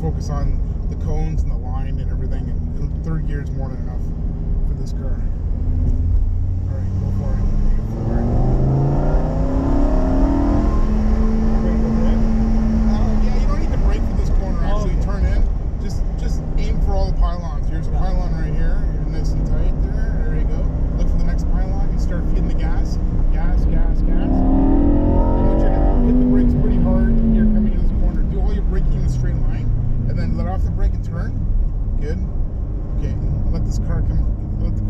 just focus on the cones and the line and everything. And third gear is more than enough for this car. All right, go for it. Yeah, you don't need to brake for this corner. Actually, turn in. Just aim for all the pylons. Here's a pylon right here. You're nice and tight there. There you go. Look for the next pylon. You start feeding the gas. Gas, gas, gas. I want you to hit the brakes pretty hard. You're coming in this corner. Do all your braking in a straight line, and then let off the brake and turn. Good. Okay. Let this car come. Let the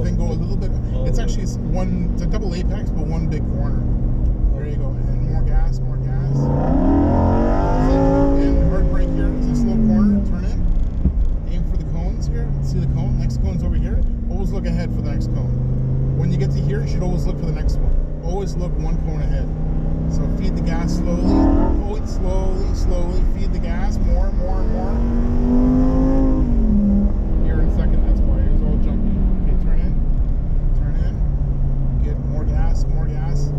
thing go a little bit. It's actually it's a double apex, but one big corner. There you go. And more gas, more gas. And hard brake here. It's a slow corner. Turn in. Aim for the cones here. See the cone? Next cone's over here. Always look ahead for the next cone. When you get to here, you should always look for the next one. Always look one cone ahead. So feed the gas slowly. Pull it slowly, slowly. Feed the gas more, more, more. Here in a second, that's why it was all jumpy. Okay, turn in. Turn in. Get more gas, more gas.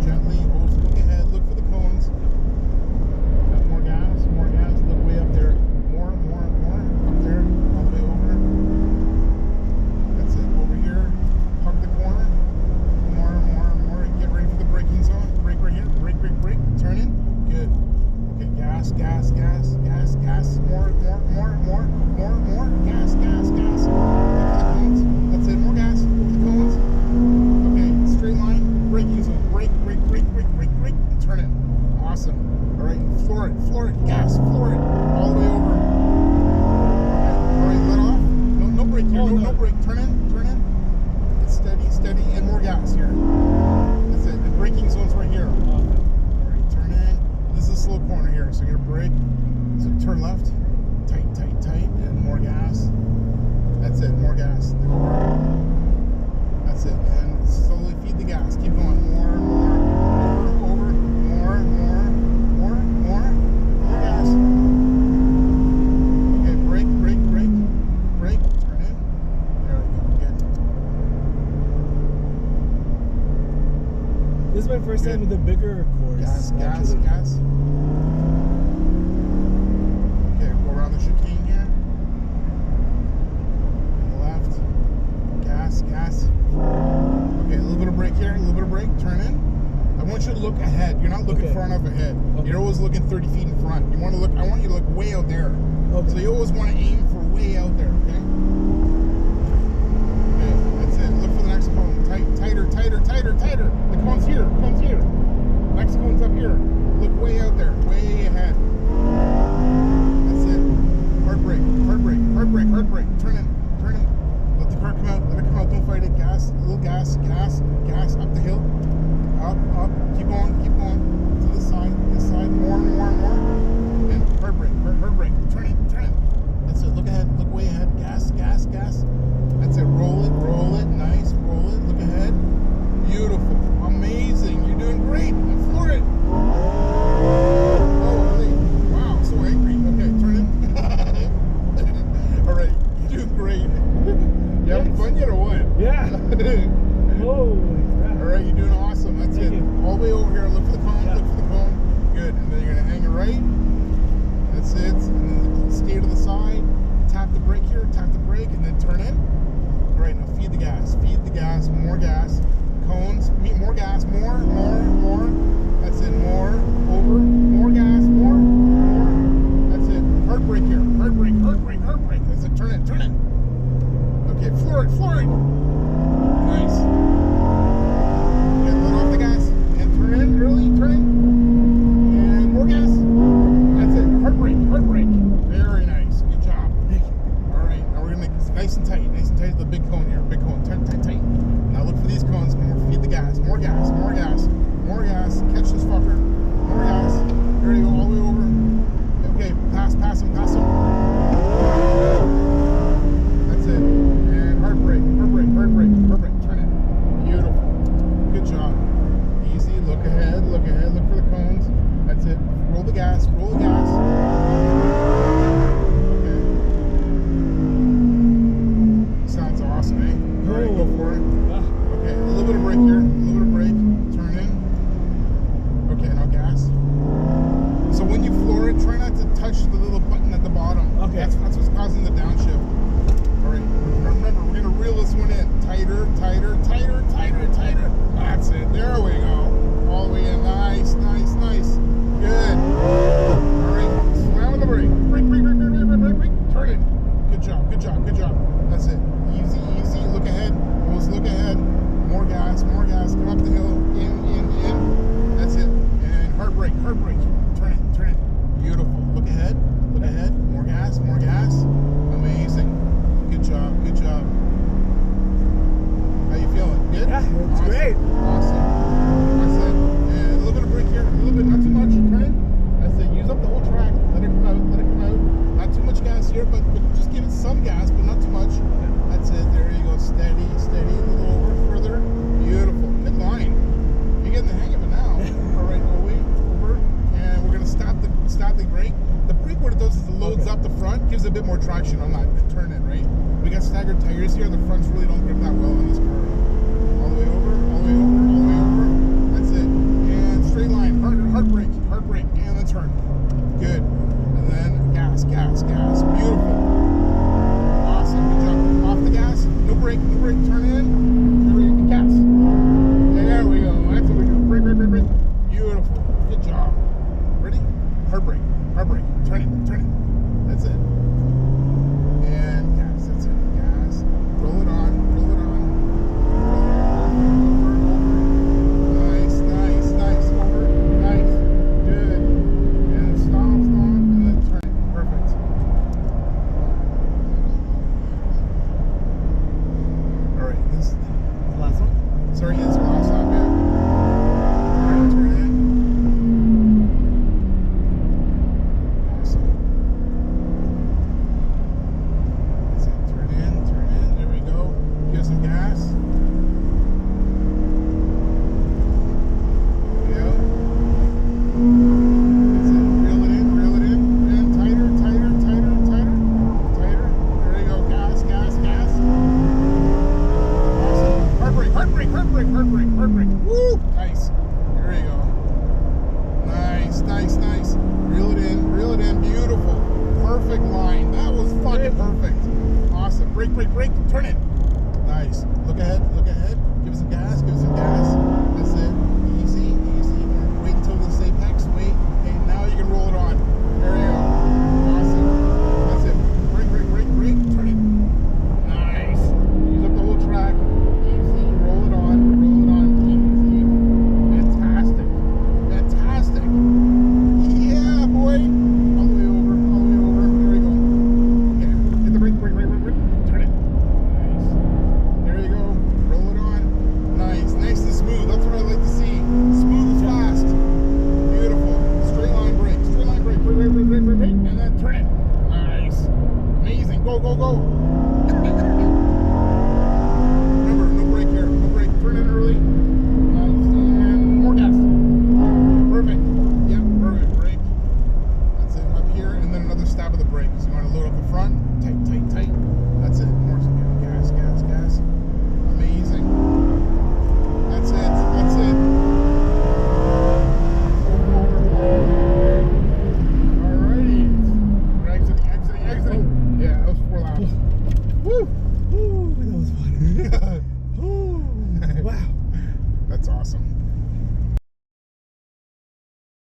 Gently, always look ahead. Look for the cones. Got more gas, more gas. Look way up there. More, more, more. Up there, all the way over. That's it. Over here. Hug the corner. More, more, more. Get ready for the braking zone. Brake right here. Brake, brake, brake. Turn in. Good. Okay, gas, gas, gas, gas, gas. More, more, more, more, more, more. Gas, gas, gas. Look for the cones. That's it. More gas. Look for the cones. Okay, straight line. Braking zone. Brake, brake, brake, brake, brake, brake. And turn in. Awesome. All right, floor it, floor it. Gas, floor it. All the way over. Okay. All right, let off. No brake here. No brake. Turn in. Turn in. It's steady, steady, and more gas here. That's it. The braking zone's right here. All right, turn in. This is a slow corner here, so you're gonna brake. So turn left. Tight, tight, tight, and more gas. That's it. More gas. That's it. And slowly feed the gas. Keep going. More, more. Over, over. More, more, more, more. More gas. Okay, brake, brake, brake. Brake. Turn in. There we go. Good. This is my first time with a bigger course. Gas, gas, gas. Okay, go around the chicane here. On the left. Gas, gas. Okay, a little bit of brake here, a little bit of brake. Turn in. I want you to look ahead. You're not looking far enough ahead. You're always looking 30 feet in front. You want to look. I want you to look way out there. So you always want to aim for way out there. Okay. Okay, that's it. Look for the next cone. Tighter, tighter, tighter, tighter. The cone's here. Cone's here. Next cone's up here. Look way out there. Way ahead. That's it. Hard brake. Hard brake. Hard brake. Hard brake. Turn in. Turn in. Let the car come out. Let it come out. Don't fight it. Gas. A little gas. Gas. Gas. Up the hill. Up. Up. Keep going. Keep going. To the side. This side. More. More. More. And hard brake. Hard brake. Turn in. Turn in. That's it. Look ahead. Look way ahead. Gas. Gas. Gas. That's it. Roll it. Roll it. Nice. Roll it. Look ahead. Beautiful. Amazing. You're doing great. And floor it. Holy. Wow. So angry. Okay. Turn in. All right. You're doing great. You having fun yet or what? Yeah. Holy crap. All right. You're doing awesome. That's Thank it. you. All the way over here. Look for the cone. Yeah. Look for the cone. Good. And then you're going to hang it right. That's it. And then stay to the side. Tap the brake here. Tap the brake. And then turn in. All right. Now feed the gas. Feed the gas. More gas. Cones, more gas, more. That's it, more, over, more gas, more. That's it. Hard brake here, hard brake, hard brake, hard brake. That's it, turn it. Okay, floor it. Nice. Okay, let off the gas and turn in, early, turn in. And more gas. That's it, hard brake. Very nice, good job. All right, now we're gonna make this nice and tight, the big cone here, big cone, tight. Now look for these cones, feed the gas, more gas. Catch this fucker, more gas. There you go, all the way over. Okay, pass him. That's it. And hard brake. Turn it. Beautiful. Good job. Easy. Look ahead. Look for the cones. That's it. Roll the gas. Okay. Sounds awesome, eh? All right, go for it. Okay, a little bit of brake here. Turn in. Okay, now gas. So when you floor it, try not to touch the little button staggered tires here. The fronts really don't grip that well on this car. All the way over, all the way over, all the way over. That's it. And straight line, hard brake, and then turn. Good. And then gas, gas, gas. Beautiful. Awesome. Good job. Off the gas. No brake, turn in. Gas. There we go. That's what we do. Brake. Beautiful. Good job. Ready? Hard brake. Turn it. That's it. And gas. That's it. Gas. Roll it on. Nice. Over. Nice. Good. And stop, and then turn it. Perfect. All right. This is the last one. Sorry, this is the last stop, yeah. All right, turn in. Awesome. That's it. Turn in. There we go. Give some gas. There we go. That's it. Reel it in. And tighter. There you go. Gas. Awesome. Hard brake. Woo! Nice. There you go. Nice. Reel it in. Beautiful. Perfect line. That was fucking perfect. Awesome. Brake. Turn it. Nice. Look ahead. Give it some gas. That's it. Easy. Wait until this apex. Wait. Okay, now you can roll it on. There you go. Awesome. That's it. Brake. Turn it. Nice. Use up the whole track. Easy. Roll it on. Easy. Fantastic. Yeah, boy. All the way over. There we go. Okay. Hit the brake. Turn it. Nice. There you go. Roll it on. Nice and smooth. That's what I like to see. Smooth as fast. Beautiful. Straight line brake. Brake. And then turn it. Nice. Amazing. Go. Remember, no brake here. Turn in early. Nice. And more gas. Perfect. Yep, perfect. Brake. That's it. Up here, and then another stab of the brake. So you want to load up the front. Tight. That's it. More gas. Amazing. That's it. Alrighty. We're exiting. Yeah, that was 4 laps. Woo! Ooh, that was fun. Ooh, wow. That's awesome.